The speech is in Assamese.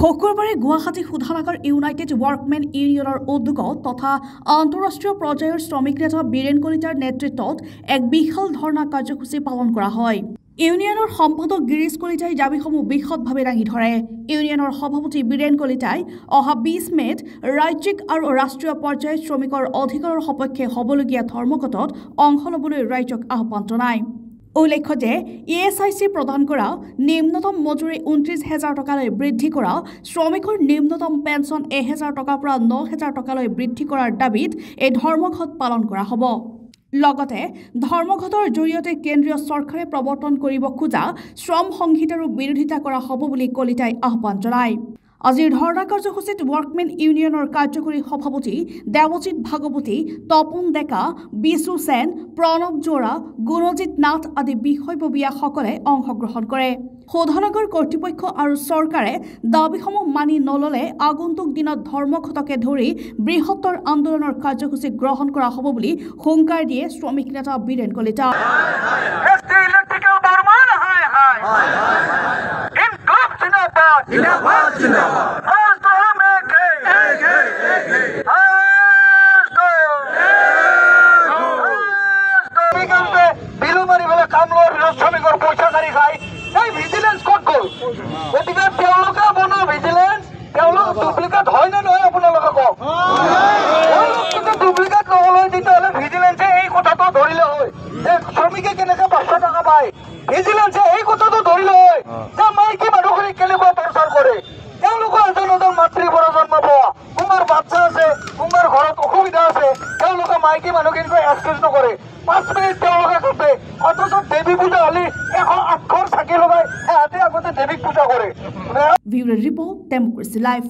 শুকুৰবাৰে গুৱাহাটী শোধনাগাৰ ইউনাইটেড ৱৰ্কমেন ইউনিয়নৰ উদ্যোগত তথা আন্তঃৰাষ্ট্ৰীয় পৰ্যায়ৰ শ্ৰমিক নেতা বীৰেন কলিতাৰ নেতৃত্বত এক বিশাল ধৰ্ণা কাৰ্যসূচী পালন কৰা হয়। ইউনিয়নৰ সম্পাদক গিৰীশ কলিতাই দাবীসমূহ বিশদভাৱে দাঙি ধৰে। ইউনিয়নৰ সভাপতি বীৰেন কলিতাই অহা 20 মে'ত ৰাজ্যিক আৰু ৰাষ্ট্ৰীয় পৰ্যায়ত শ্ৰমিকৰ অধিকাৰৰ সপক্ষে হ'বলগীয়া ধৰ্মঘটত অংশ ল'বলৈ ৰাইজক আহ্বান জনায়। উল্লেখ্য যে ESIC প্ৰদান কৰা নিম্নতম মজুৰি 29,000 টকালৈ বৃদ্ধি কৰা, শ্ৰমিকৰ নিম্নতম পেঞ্চন 1,000 টকাৰ পৰা 9,000 টকালৈ বৃদ্ধি কৰাৰ দাবীত এই ধৰ্মঘট পালন কৰা হ'ব। লগতে ধৰ্মঘটৰ জৰিয়তে কেন্দ্ৰীয় চৰকাৰে প্ৰৱৰ্তন কৰিব খোজা শ্ৰম সংহিতাৰো বিৰোধিতা কৰা হ'ব বুলি কলিতাই আহ্বান জনায়। আজিৰ ধৰ্ণা কাৰ্যসূচীত ৱৰ্কমেন ইউনিয়নৰ কাৰ্যকৰী সভাপতি দেৱজিৎ ভাগৱতী, তপন ডেকা, বিশু সেন, প্ৰণৱ জোৰা, গুণজিৎ নাথ আদি বিষয়ববীয়াসকলে অংশগ্ৰহণ কৰে। শোধনাগাৰ কৰ্তৃপক্ষ আৰু চৰকাৰে দাবীসমূহ মানি নল'লে আগন্তুক দিনত ধৰ্মঘটকে ধৰি বৃহত্তৰ আন্দোলনৰ কাৰ্যসূচী গ্ৰহণ কৰা হ'ব বুলি হুংকাৰ দিয়ে শ্ৰমিক নেতা বীৰেন কলিতা। শ্ৰমিকৰ পইচা কাঢ়ি খায়, এই ভিজিলেন্স ক'ত গ'ল? গতিকে তেওঁলোকে বনোৱা ভিজিলেন্স তেওঁলোক ডুপ্লিকেট হয় নে নহয় আপোনালোকে কওক। কিন্তু ডুপ্লিকেট নহ'লে তেতিয়াহ'লে ভিজিলেন্সে এই কথাটো ধৰিলে হয় যে শ্ৰমিকে কেনেকৈ 500 টকা পায়। ভিজিলেন্সে এই কথাটো ধৰিলে হয় যে মাইকী মানুহখিনিক কেনেকুৱা টৰ্চাৰ কৰে। তেওঁলোকৰ এজন মাতৃ পৰা জন্ম পোৱা, কোনোবাৰ বাচ্চা আছে, কোনোবাৰ ঘৰত অসুবিধা আছে, তেওঁলোকে মাইকী মানুহখিনিক এক্সকিউজ নকৰে। 5 মিনিট তেওঁলোকে কাটে, অথচ দেৱী পূজা হ'লে 108 চাকি লগাই সিহঁতে আগতে দেৱীক পূজা কৰে। Bureau report, democracy live.